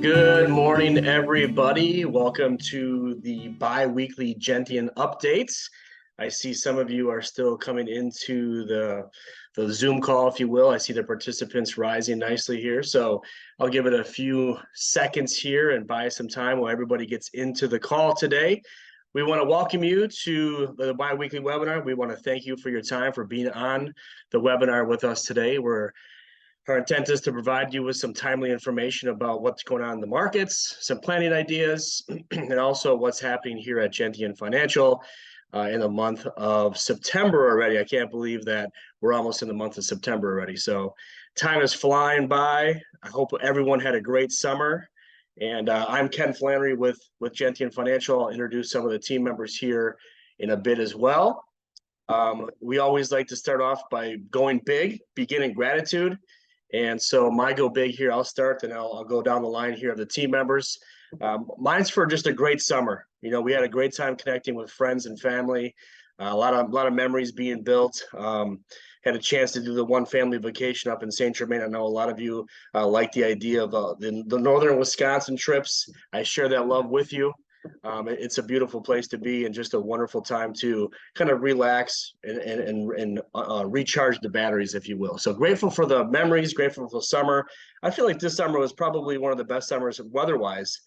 Good morning, everybody. Welcome to the bi-weekly Gentian updates. I see some of you are still coming into the Zoom call, if you will. I see the participants rising nicely here. So I'll give it a few seconds here and buy some time while everybody gets into the call today. We want to welcome you to the bi-weekly webinar. We want to thank you for your time, for being on the webinar with us today. Our intent is to provide you with some timely information about what's going on in the markets, some planning ideas, and also what's happening here at Gentian Financial in the month of September already. I can't believe that we're almost in the month of September already. So time is flying by. I hope everyone had a great summer. And I'm Ken Flannery with Gentian Financial. I'll introduce some of the team members here in a bit as well. We always like to start off by going big, beginning gratitude. And so my go big here, I'll start, and I'll go down the line here of the team members. Mine's for just a great summer. You know, we had a great time connecting with friends and family, a lot of memories being built. Had a chance to do the one family vacation up in St. Germain. I know a lot of you like the idea of the northern Wisconsin trips. I share that love with you. It's a beautiful place to be and just a wonderful time to kind of relax and recharge the batteries, if you will. So grateful for the memories, grateful for the summer. I feel like this summer was probably one of the best summers weather-wise.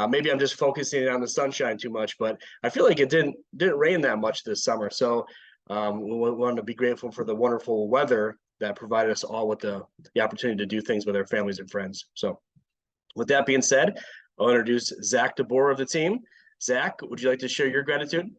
Maybe I'm just focusing on the sunshine too much, but I feel like it didn't rain that much this summer. So we want to be grateful for the wonderful weather that provided us all with the opportunity to do things with our families and friends. So with that being said, I'll introduce Zach DeBoer of the team. Zach, would you like to share your gratitude?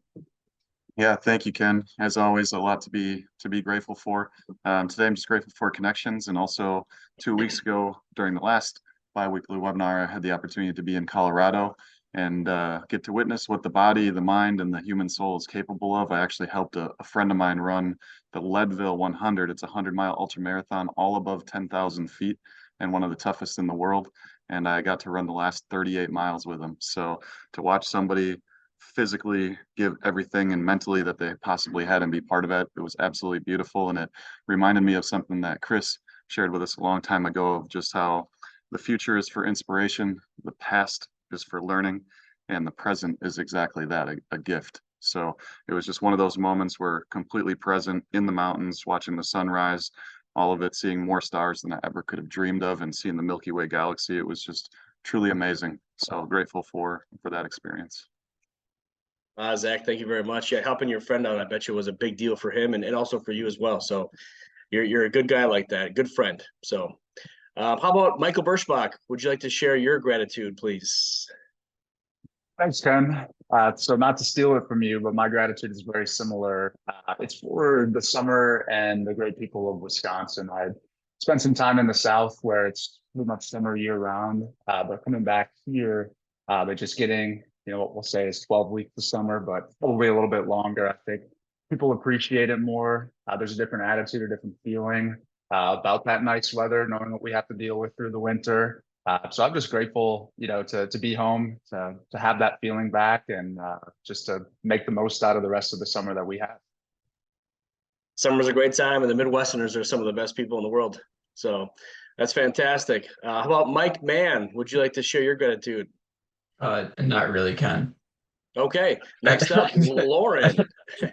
Yeah, thank you, Ken. As always, a lot to be grateful for. Today, I'm just grateful for connections, and also 2 weeks ago during the last bi-weekly webinar, I had the opportunity to be in Colorado and get to witness what the body, the mind, and the human soul is capable of. I actually helped a friend of mine run the Leadville 100. It's a 100-mile ultramarathon, all above 10,000 feet, and one of the toughest in the world. And I got to run the last 38 miles with him. So to watch somebody physically give everything and mentally that they possibly had and be part of it, it was absolutely beautiful. And it reminded me of something that Chris shared with us a long time ago, of just how the future is for inspiration, the past is for learning, and the present is exactly that, a gift. So it was just one of those moments where completely present in the mountains, watching the sunrise, all of it, seeing more stars than I ever could have dreamed of, and seeing the Milky Way galaxy. It was just truly amazing. So grateful for that experience. Zach, thank you very much. Yeah, helping your friend out, I bet you was a big deal for him and also for you as well. So you're a good guy like that, good friend. So how about Michael Birschbach? Would you like to share your gratitude, please? Thanks, Ken. So not to steal it from you, but my gratitude is very similar. It's for the summer and the great people of Wisconsin. I spent some time in the South where it's pretty much summer year round, but coming back here, but just getting, what we'll say is 12 weeks of summer, but probably a little bit longer. I think people appreciate it more. There's a different attitude, a different feeling about that nice weather, knowing what we have to deal with through the winter. So I'm just grateful, to be home, to have that feeling back, and just to make the most out of the rest of the summer that we have. Summer's a great time, and the Midwesterners are some of the best people in the world. So that's fantastic. How about Mike Mann? Would you like to share your gratitude? Not really, Ken. Okay, next up, Lauren.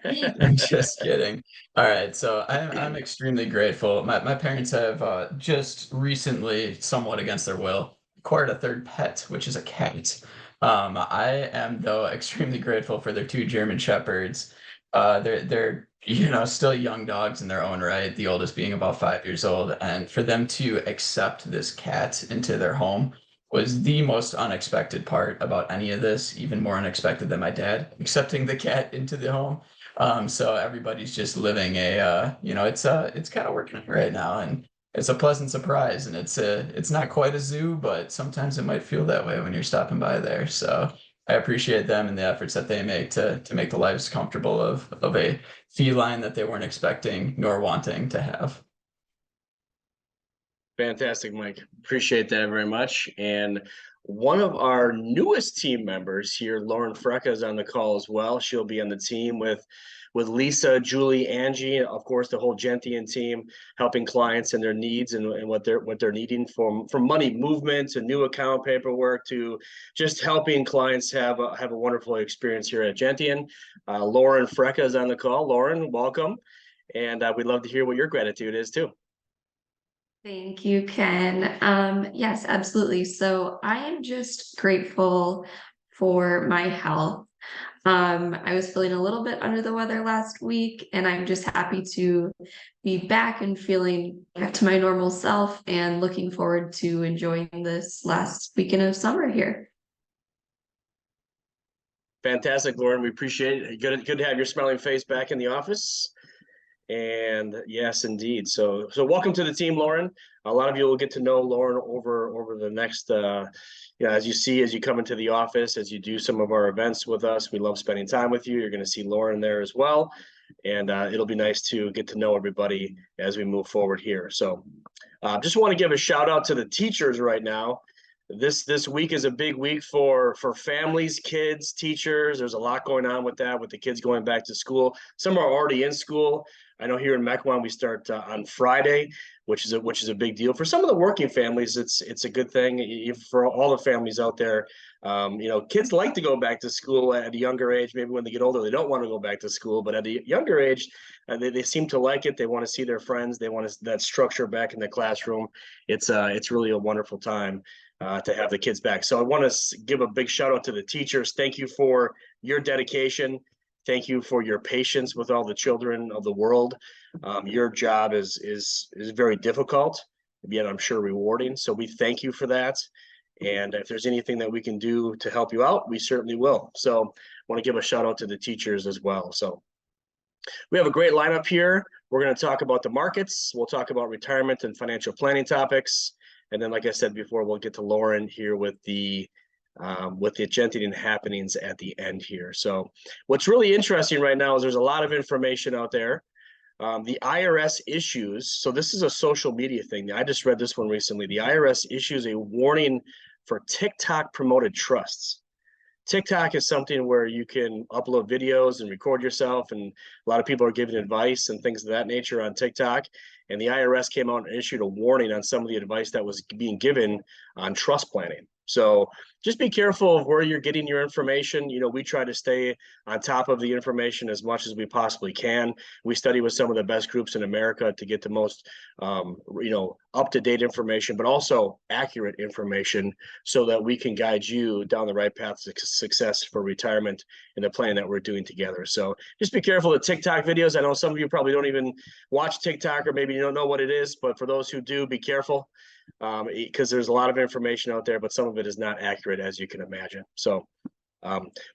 I'm just kidding. All right, so I'm extremely grateful. My parents have just recently, somewhat against their will, acquired a third pet, which is a cat. I am, though, extremely grateful for their two German Shepherds. They're still young dogs in their own right, the oldest being about 5 years old, and for them to accept this cat into their home was the most unexpected part about any of this, even more unexpected than my dad accepting the cat into the home. So everybody's just living it's kind of working right now, and it's a pleasant surprise. And it's not quite a zoo, but sometimes it might feel that way when you're stopping by there. So I appreciate them and the efforts that they make to make the lives comfortable of a feline that they weren't expecting nor wanting to have. Fantastic, Mike. Appreciate that very much. And one of our newest team members here, Lauren Frecka, is on the call as well. She'll be on the team with Lisa, Julie, Angie, of course, the whole Gentian team, helping clients and their needs and what they're needing from money movement to new account paperwork to just helping clients have a wonderful experience here at Gentian. Lauren Frecka is on the call. Lauren, welcome. And we'd love to hear what your gratitude is too. Thank you, Ken. Yes, absolutely. So I am just grateful for my health. I was feeling a little bit under the weather last week, and I'm just happy to be back and feeling back to my normal self and looking forward to enjoying this last weekend of summer here. Fantastic, Lauren. We appreciate it. Good to have your smiling face back in the office. And yes, indeed. So welcome to the team, Lauren. A lot of you will get to know Lauren over the next as you come into the office, as you do some of our events with us. We love spending time with you. You're going to see Lauren there as well. And it'll be nice to get to know everybody as we move forward here. So just want to give a shout out to the teachers right now. This week is a big week for families, kids, teachers. There's a lot going on with that, with the kids going back to school. Some are already in school. I know here in Mequon we start on Friday, which is a big deal for some of the working families. It's a good thing for all the families out there. Kids like to go back to school at a younger age. Maybe when they get older, they don't want to go back to school, but at a younger age, they seem to like it. They want to see their friends. They want that structure back in the classroom. It's really a wonderful time to have the kids back. So I want to give a big shout out to the teachers. Thank you for your dedication. Thank you for your patience with all the children of the world. Your job is very difficult, yet I'm sure rewarding. So we thank you for that. And if there's anything that we can do to help you out, we certainly will. So I want to give a shout out to the teachers as well. So we have a great lineup here. We're going to talk about the markets. We'll talk about retirement and financial planning topics. And then, like I said before, we'll get to Lauren here with the Gentian happenings at the end here. So what's really interesting right now is there's a lot of information out there. The IRS issues, so this is a social media thing. I just read this one recently. The IRS issues a warning for TikTok promoted trusts. TikTok is something where you can upload videos and record yourself, and a lot of people are giving advice and things of that nature on TikTok. And the IRS came out and issued a warning on some of the advice that was being given on trust planning. So just be careful of where you're getting your information. We try to stay on top of the information as much as we possibly can. We study with some of the best groups in America to get the most, up-to-date information, but also accurate information so that we can guide you down the right path to success for retirement and the plan that we're doing together. So just be careful of TikTok videos. I know some of you probably don't even watch TikTok, or maybe you don't know what it is, but for those who do, be careful. Because there's a lot of information out there, but some of it is not accurate, as you can imagine. So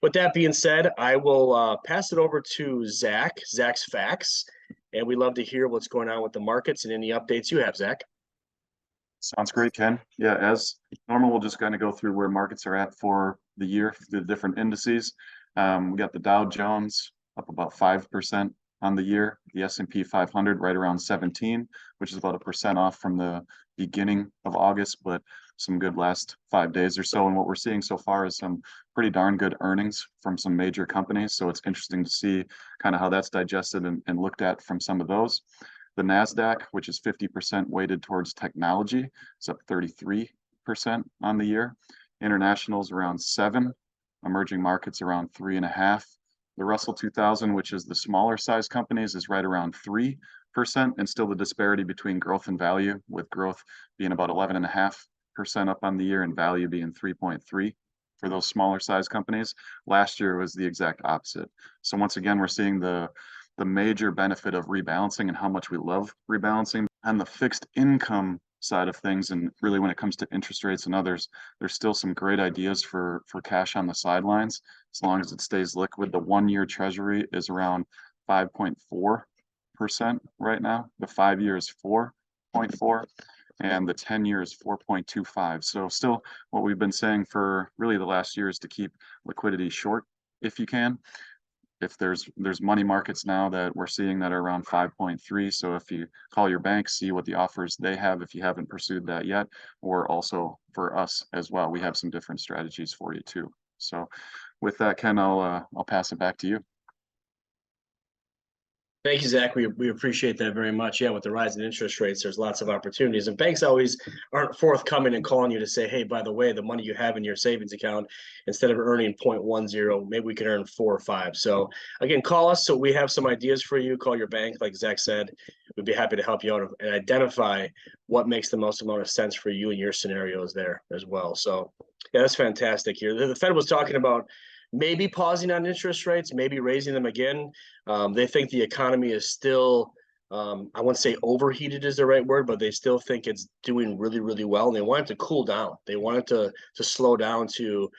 with that being said, I will pass it over to Zach's Facts, and we'd love to hear what's going on with the markets and any updates you have, Zach. Sounds great, Ken. Yeah, as normal, we'll just kind of go through where markets are at for the year, the different indices. We got the Dow Jones up about 5% on the year, the S&P 500 right around 17, which is about 1% off from the beginning of August, but some good last 5 days or so. And what we're seeing so far is some pretty darn good earnings from some major companies. So it's interesting to see kind of how that's digested and looked at from some of those. The NASDAQ, which is 50% weighted towards technology, is up 33% on the year. International is around 7, emerging markets around 3.5. The Russell 2000, which is the smaller size companies, is right around 3%, and still the disparity between growth and value, with growth being about 11.5% up on the year and value being 3.3 for those smaller size companies. Last year was the exact opposite. So once again, we're seeing the major benefit of rebalancing and how much we love rebalancing. On the fixed income side of things, and really when it comes to interest rates and others, there's still some great ideas for cash on the sidelines as long as it stays liquid. The 1-year treasury is around 5.4% right now. The 5-year is 4.4, and the 10-year is 4.25. So still what we've been saying for really the last year is to keep liquidity short if you can. if there's money markets now that we're seeing that are around 5.3. So if you call your bank, see what the offers they have if you haven't pursued that yet, or also for us as well, we have some different strategies for you too. So with that, Ken, I'll pass it back to you. Thank you, Zach. We appreciate that very much. Yeah, with the rise in interest rates, there's lots of opportunities, and banks always aren't forthcoming and calling you to say, hey, by the way, the money you have in your savings account, instead of earning 0.10, maybe we can earn 4 or 5. So again, call us so we have some ideas for you. Call your bank, like Zach said. We'd be happy to help you out and identify what makes the most amount of sense for you and your scenarios there as well. So yeah, that's fantastic here. The Fed was talking about maybe pausing on interest rates, maybe raising them again. They think the economy is still, I wouldn't say overheated is the right word, but they still think it's doing really, really well. And they want it to cool down. They want it to slow down to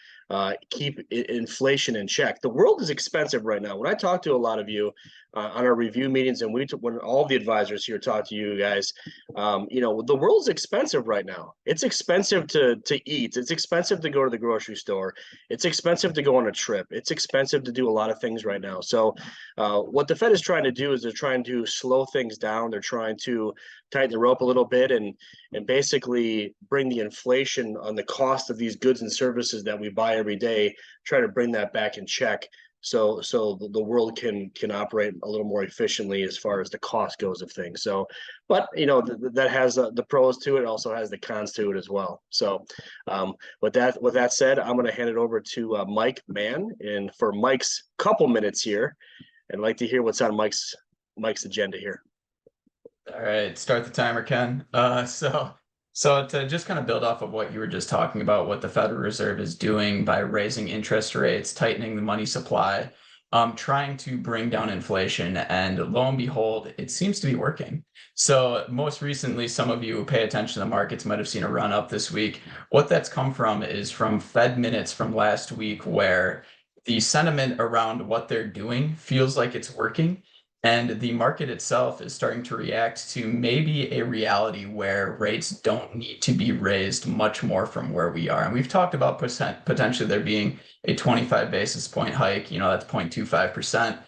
keep inflation in check. The world is expensive right now. When I talk to a lot of you on our review meetings, and when all the advisors here talk to you guys, the world's expensive right now. It's expensive to eat. It's expensive to go to the grocery store. It's expensive to go on a trip. It's expensive to do a lot of things right now. So what the Fed is trying to do is they're trying to slow things down. They're trying to tighten the rope a little bit and basically bring the inflation on the cost of these goods and services that we buy every day, try to bring that back in check. So the world can operate a little more efficiently as far as the cost goes of things. So, but that has the pros to it, also has the cons to it as well. So, with that said, I'm going to hand it over to Mike Mann, and for Mike's couple minutes here, I'd like to hear what's on Mike's agenda here. All right, start the timer, Ken. So to just kind of build off of what you were just talking about, what the Federal Reserve is doing by raising interest rates, tightening the money supply, trying to bring down inflation, and lo and behold, it seems to be working. So most recently, some of you who pay attention to the markets might have seen a run up this week. What that's come from is from Fed minutes from last week, where the sentiment around what they're doing feels like it's working. And the market itself is starting to react to maybe a reality where rates don't need to be raised much more from where we are. And we've talked about potentially there being a 25 basis point hike, that's 0.25%.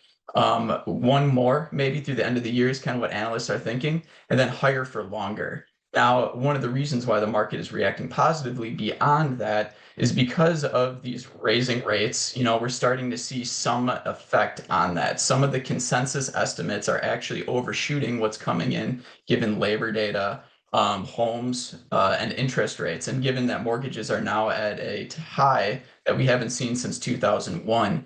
One more maybe through the end of the year is kind of what analysts are thinking, and then higher for longer. Now, one of the reasons why the market is reacting positively beyond that is because of these raising rates. We're starting to see some effect on that. Some of the consensus estimates are actually overshooting what's coming in, given labor data, homes, and interest rates. And given that mortgages are now at a high that we haven't seen since 2001,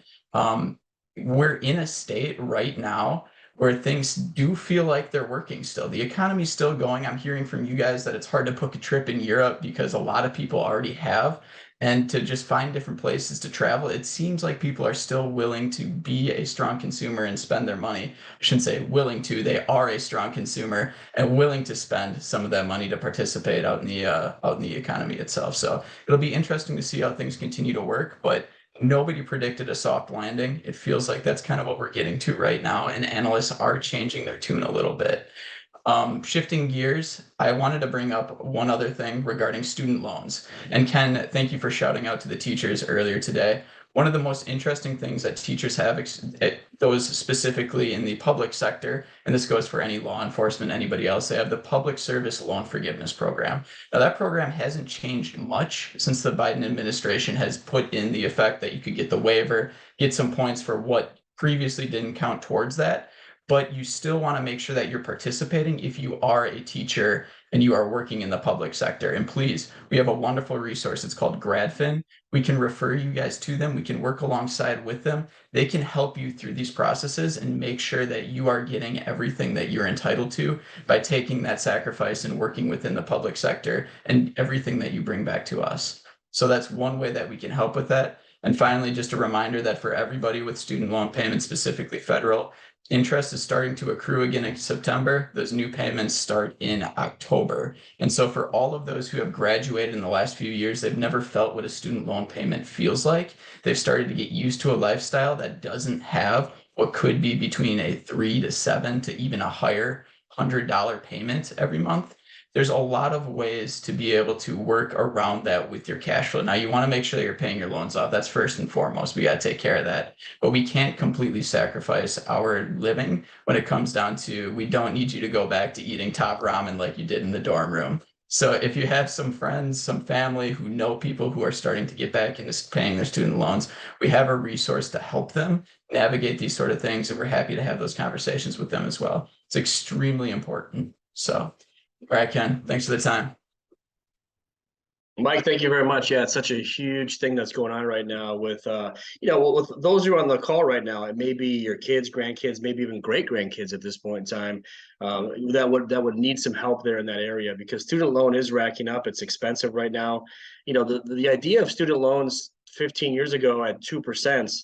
we're in a state right now where things do feel like they're working still. The economy's still going. I'm hearing from you guys that it's hard to book a trip in Europe because a lot of people already have. And to just find different places to travel, it seems like people are still willing to be a strong consumer and spend their money. I shouldn't say willing to, they are a strong consumer and willing to spend some of that money to participate out in the economy itself. So it'll be interesting to see how things continue to work, but nobody predicted a soft landing. It feels like that's kind of what we're getting to right now, and analysts are changing their tune a little bit. Shifting gears, I wanted to bring up one other thing regarding student loans. And Ken, thank you for shouting out to the teachers earlier today. One of the most interesting things that teachers have, those specifically in the public sector, and this goes for any law enforcement, anybody else, they have the Public Service Loan Forgiveness Program. Now, that program hasn't changed much since the Biden administration has put in the effect that you could get the waiver, get some points for what previously didn't count towards that. But you still want to make sure that you're participating if you are a teacher and you are working in the public sector. And please, we have a wonderful resource. It's called GradFin. We can refer you guys to them. We can work alongside with them. They can help you through these processes and make sure that you are getting everything that you're entitled to by taking that sacrifice and working within the public sector and everything that you bring back to us. So that's one way that we can help with that. And finally, just a reminder that for everybody with student loan payments, specifically federal, interest is starting to accrue again in September. Those new payments start in October. And so for all of those who have graduated in the last few years, they've never felt what a student loan payment feels like. They've started to get used to a lifestyle that doesn't have what could be between a $3 to $7 to even a higher $100 payment every month. there's a lot of ways to be able to work around that with your cash flow. Now, you want to make sure that you're paying your loans off. That's first and foremost. We got to take care of that. But we can't completely sacrifice our living when it comes down to we don't need you to go back to eating top ramen like you did in the dorm room. So if you have some friends, some family who know people who are starting to get back into paying their student loans, we have a resource to help them navigate these sort of things, and we're happy to have those conversations with them as well. It's extremely important. So, all right, Ken, thanks for the time. Mike, thank you very much. Yeah, it's such a huge thing that's going on right now with, with those who are on the call right now. It may be your kids, grandkids, maybe even great grandkids at this point in time. That would need some help there in that area, because student loan is racking up. It's expensive right now. The idea of student loans 15 years ago at 2%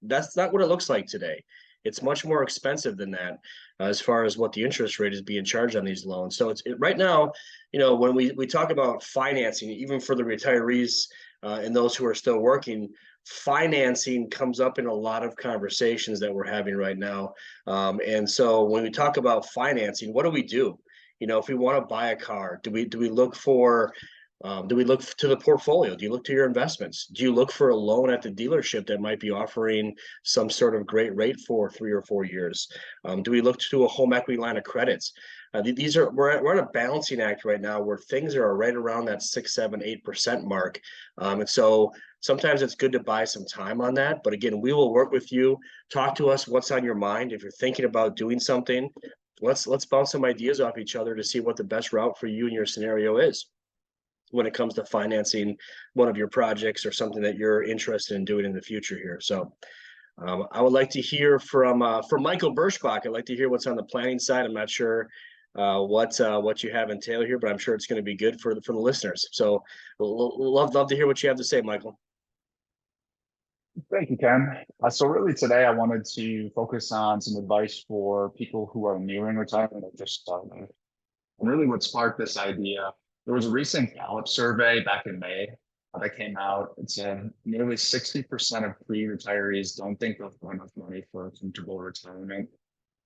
that's not what it looks like today. It's much more expensive than that, as far as what the interest rate is being charged on these loans. So right now, when we talk about financing, even for the retirees and those who are still working, financing comes up in a lot of conversations that we're having right now. And so when we talk about financing, what do we do? If we want to buy a car, do we look for do we look to the portfolio? Do you look to your investments? Do you look for a loan at the dealership that might be offering some sort of great rate for 3 or 4 years? Do we look to a home equity line of credits? We're at a balancing act right now where things are right around that 6, 7, 8% mark. And so sometimes it's good to buy some time on that. But again, we will work with you. Talk to us. What's on your mind? If you're thinking about doing something, let's bounce some ideas off each other to see what the best route for you and your scenario is when it comes to financing one of your projects or something that you're interested in doing in the future here. So I would like to hear from Michael Berschbach. I'd like to hear what's on the planning side. I'm not sure what you have in tail here, but I'm sure it's going to be good for the listeners. So love to hear what you have to say, Michael. Thank you, Ken. So really today I wanted to focus on some advice for people who are nearing retirement or just starting. And really what sparked this idea, there was a recent Gallup survey back in May that came out. It said nearly 60% of pre-retirees don't think they'll have enough money for a comfortable retirement.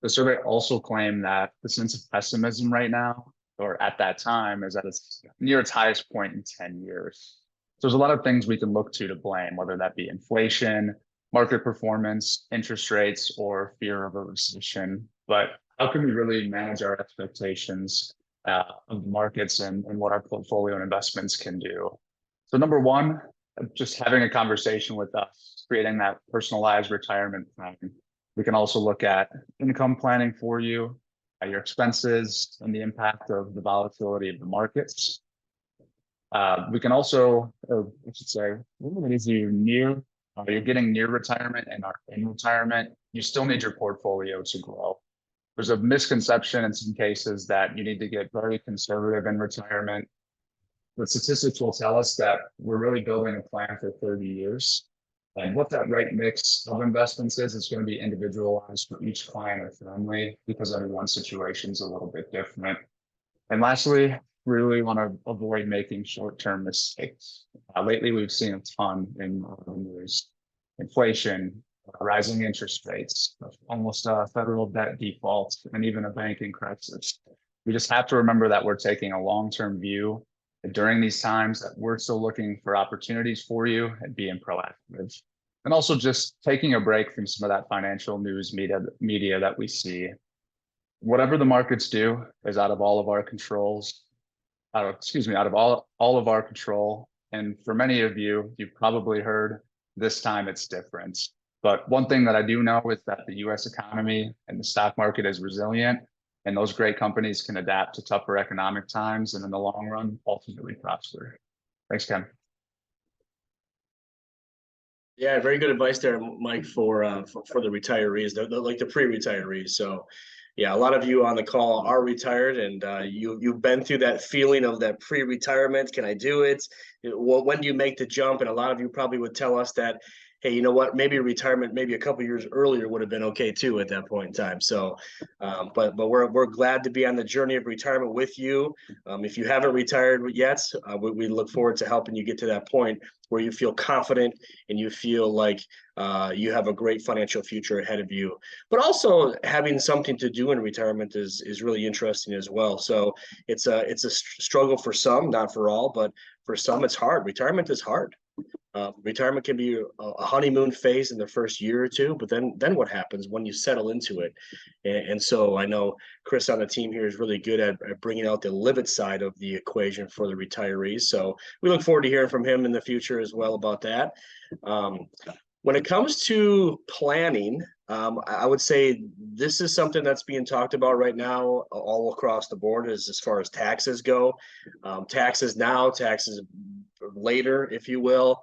The survey also claimed that the sense of pessimism right now, or at that time, is at its near its highest point in 10 years. So there's a lot of things we can look to blame, whether that be inflation, market performance, interest rates, or fear of a recession. But how can we really manage our expectations of the markets and what our portfolio and investments can do? So number one, just having a conversation with us, creating that personalized retirement plan. We can also look at income planning for you, your expenses, and the impact of the volatility of the markets. We can also, I should say, as you're getting near retirement and are in retirement, you still need your portfolio to grow. There's a misconception in some cases that you need to get very conservative in retirement. The statistics will tell us that we're really building a plan for 30 years. And what that right mix of investments is going to be individualized for each client or family, because everyone's situation is a little bit different. And lastly, we really want to avoid making short-term mistakes. Lately, we've seen a ton in news: inflation, rising interest rates, almost a federal debt default, and even a banking crisis. We just have to remember that we're taking a long-term view during these times, that we're still looking for opportunities for you and being proactive. And also just taking a break from some of that financial news media that we see. Whatever the markets do is out of all of our controls, out of all of our control. And for many of you, you've probably heard this time it's different. But one thing that I do know is that the US economy and the stock market is resilient, and those great companies can adapt to tougher economic times and in the long run, ultimately prosper. Thanks, Ken. Yeah, very good advice there, Mike, for the retirees, like the pre-retirees. So yeah, a lot of you on the call are retired, and you've been through that feeling of that pre-retirement. Can I do it? When do you make the jump? And a lot of you probably would tell us that hey, you know what, maybe retirement, maybe a couple years earlier would have been okay too at that point in time. So, but we're glad to be on the journey of retirement with you. If you haven't retired yet, we look forward to helping you get to that point where you feel confident and you feel like you have a great financial future ahead of you. But also having something to do in retirement is really interesting as well. So it's a struggle for some, not for all, but for some it's hard. Retirement is hard. Retirement can be a honeymoon phase in the first year or two, but then what happens when you settle into it? And so I know Chris on the team here is really good at bringing out the live it side of the equation for the retirees. So we look forward to hearing from him in the future as well about that. When it comes to planning, I would say this is something that's being talked about right now all across the board as far as taxes go. Taxes now, taxes later, if you will.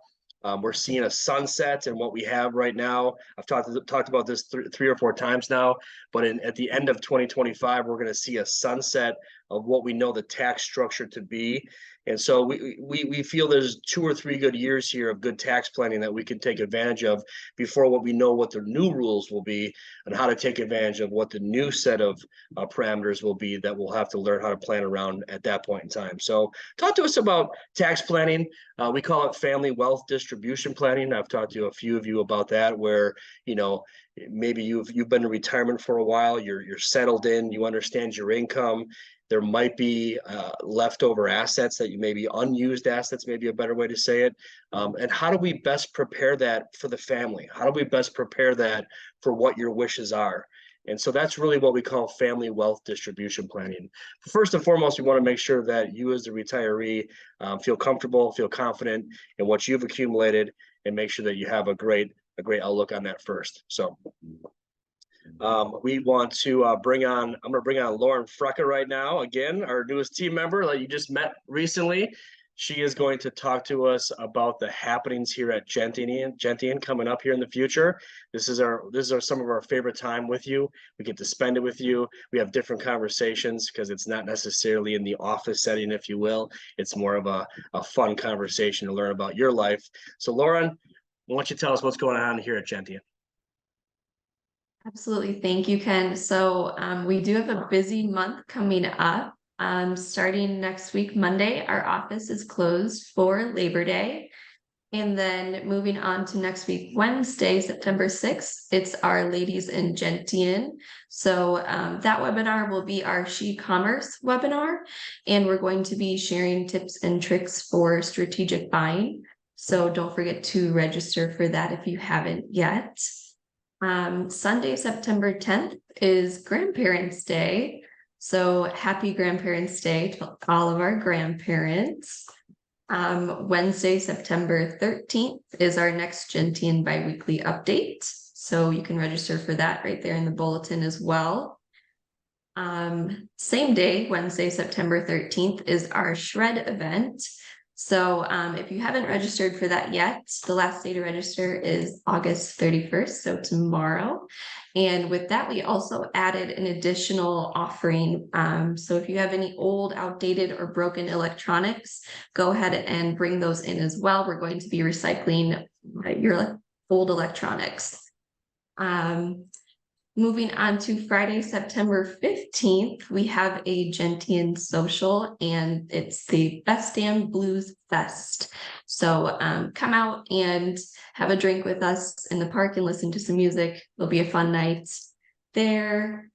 We're seeing a sunset in what we have right now. I've talked about this three or four times now, but at the end of 2025, we're going to see a sunset of what we know the tax structure to be. And so we feel there's 2 or 3 good years here of good tax planning that we can take advantage of before what we know what the new rules will be and how to take advantage of what the new set of parameters will be that we'll have to learn how to plan around at that point in time. So talk to us about tax planning. We call it family wealth distribution planning. I've talked to a few of you about that, where, you know, maybe you've been in retirement for a while, you're settled in, you understand your income. There might be leftover assets that you maybe unused assets, maybe a better way to say it. And how do we best prepare that for the family? How do we best prepare that for what your wishes are? And so that's really what we call family wealth distribution planning. First and foremost, we want to make sure that you as the retiree feel comfortable, feel confident in what you've accumulated, and make sure that you have a great outlook on that first. So we want to I'm going to bring on Lauren Frecka right now. Again, our newest team member that you just met recently. She is going to talk to us about the happenings here at Gentian coming up here in the future. This is some of our favorite time with you. We get to spend it with you. We have different conversations because it's not necessarily in the office setting, if you will. It's more of a fun conversation to learn about your life. So Lauren, why don't you tell us what's going on here at Gentian? Absolutely. Thank you, Ken. So we do have a busy month coming up. Starting next week, Monday, our office is closed for Labor Day. And then moving on to next week, Wednesday, September 6th, it's our Ladies in Gentian. So that webinar will be our She-Commerce webinar. And we're going to be sharing tips and tricks for strategic buying. So don't forget to register for that if you haven't yet. Sunday, September 10th is Grandparents' Day. So happy Grandparents' Day to all of our grandparents. Wednesday, September 13th is our next Gentian biweekly update. So you can register for that right there in the bulletin as well. Same day, Wednesday, September 13th is our Shred event. So if you haven't registered for that yet, the last day to register is August 31st, so tomorrow. And with that, we also added an additional offering. So if you have any old, outdated, or broken electronics, go ahead and bring those in as well. We're going to be recycling your old electronics. Moving on to Friday, September 15th, we have a Gentian social, and it's the Best Damn Blues Fest. So come out and have a drink with us in the park and listen to some music. It'll be a fun night there.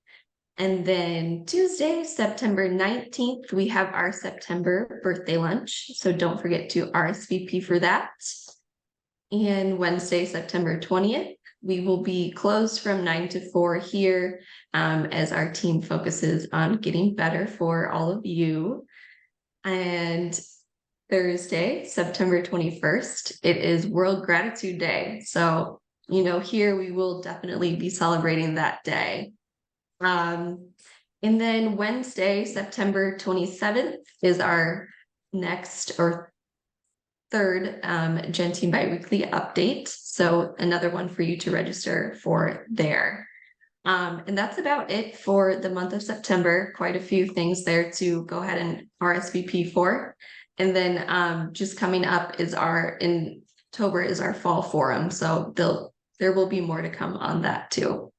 And then Tuesday, September 19th, we have our September birthday lunch. So don't forget to RSVP for that. And Wednesday, September 20th, we will be closed from 9 to 4 here as our team focuses on getting better for all of you. And Thursday, September 21st, it is World Gratitude Day. So, you know, here we will definitely be celebrating that day. And then Wednesday, September 27th is our next or third Gentian biweekly update. So another one for you to register for there. And that's about it for the month of September. Quite a few things there to go ahead and RSVP for. And then just coming up is in October is our fall forum, so there will be more to come on that too.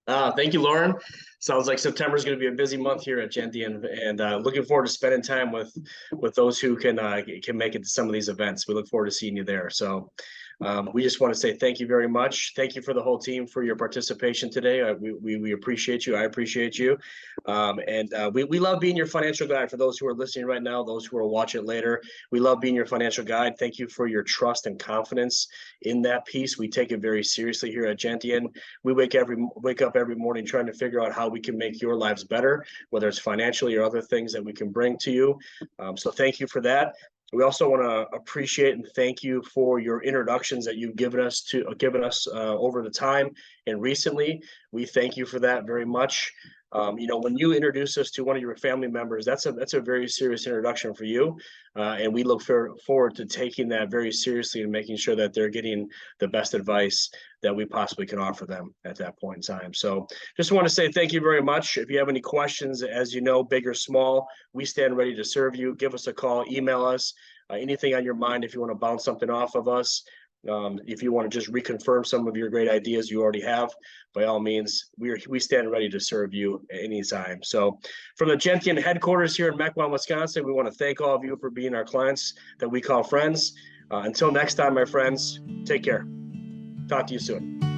Thank you, Lauren. Sounds like September is going to be a busy month here at Gentian, and looking forward to spending time with those who can make it to some of these events. We look forward to seeing you there. So we just want to say thank you very much. Thank you for the whole team for your participation today. We appreciate you. I appreciate you. We love being your financial guide for those who are listening right now, those who will watch it later. We love being your financial guide. Thank you for your trust and confidence in that piece. We take it very seriously here at Gentian. We wake up every morning trying to figure out how we can make your lives better, whether it's financially or other things that we can bring to you. So thank you for that. We also want to appreciate and thank you for your introductions that you've given us over the time and recently. We thank you for that very much. When you introduce us to one of your family members, that's a very serious introduction for you. And we look forward to taking that very seriously and making sure that they're getting the best advice that we possibly can offer them at that point in time. So just want to say thank you very much. If you have any questions, as you know, big or small, we stand ready to serve you. Give us a call, email us, anything on your mind. If you want to bounce something off of us, if you want to just reconfirm some of your great ideas you already have, by all means, we stand ready to serve you anytime. So from the Gentian headquarters here in Mequon, Wisconsin, we want to thank all of you for being our clients that we call friends. Until next time, my friends, take care. Talk to you soon.